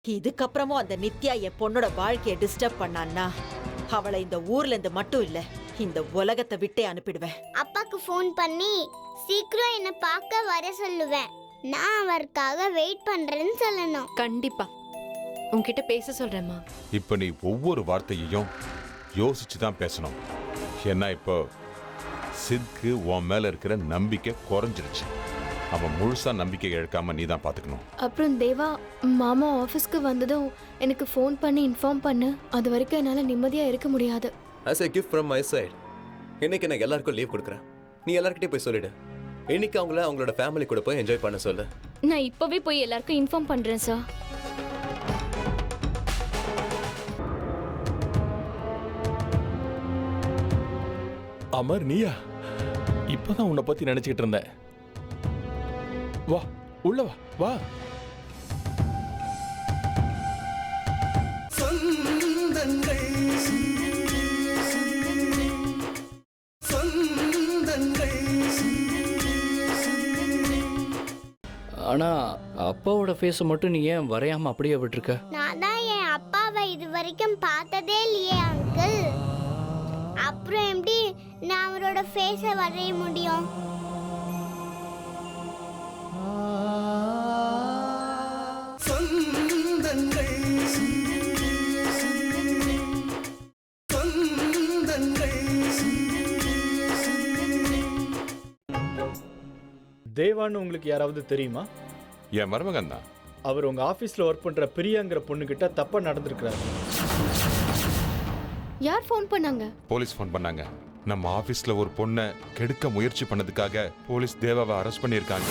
இதுக்கப்புறமும் அந்த நித்யா என் பொண்ணோட வாழ்க்கையை டிஸ்டர்ப் பண்ணான்னா அவளை இந்த ஊர்ல இருந்து மட்டும் இல்ல இந்த உலகத்தை விட்டே அனுப்பிடுவேன். அப்பாக்கு ஃபோன் பண்ணி சீக்கிரம் என்ன பார்க்க வர சொல்லுவேன். நான் அவருக்காக வெயிட் பண்றேன்னு சொல்லணும். கண்டிப்பா உன்கிட்ட பேச சொல்றேம்மா. இப்ப நீ ஒவ்வொரு வார்த்தையையும் யோசிச்சு தான் பேசணும். ஏன்னா இப்போ சித்க்கு உன் மேல இருக்கிற நம்பிக்கை குறைஞ்சிருச்சு. அவன் முழுசா நம்பிக்கை இழக்காம நீ தான் பாத்துக்கணும். அப்புறம் தேவா, மாமா ஆஃபீஸ்க்கு வந்ததும் எனக்கு ஃபோன் பண்ணி இன்ஃபார்ம் பண்ணு. அது வரைக்கும் என்னால் நிம்மதியாக இருக்க முடியாது. as a gift from my side, இன்னைக்கு நான் எல்லாருக்கும் லீவ் கொடுக்குறேன். நீ எல்லார்கிட்டயும் போய் சொல்லிடு. இன்னைக்கு அவங்களோட ஃபேமிலி கூட போய் என்ஜாய் பண்ண சொல்லு. நான் இப்போவே போய் எல்லாருக்கும் இன்ஃபார்ம் பண்ணுறேன் சார். அமர், நீயா? இப்பதான் உன்னை பத்தி நினைச்சுக்கிட்டு இருந்தேன். வா, உள்ள வா, வா. ஆனா அப்பாவோட ஃபேஸை மட்டும் நீ ஏன் வரையாம அப்படியே விட்டுருக்க? நான் தான் என் அப்பாவை இது வரைக்கும் பார்த்ததே இல்லையே அங்கிள். அப்புறம் எப்படி நான் அவரோட ஃபேஸை வரைய முடியும்? தேவான்னு உங்களுக்கு யாராவது தெரியுமா? என் மருமகன் தான். அவர் உங்க ஆபீஸ்ல ஒர்க் பண்ற பிரியாங்கிற பொண்ணுகிட்ட தப்பா நடந்திருக்கிறாரு. யார் ஃபோன் பண்ணாங்க? போலீஸ் ஃபோன் பண்ணாங்க. நம்ம ஆபீஸ்ல ஒரு பொண்ணை கெடுக்க முயற்சி பண்ணதுக்காக போலீஸ் தேவாவை அரெஸ்ட் பண்ணியிருக்காங்க.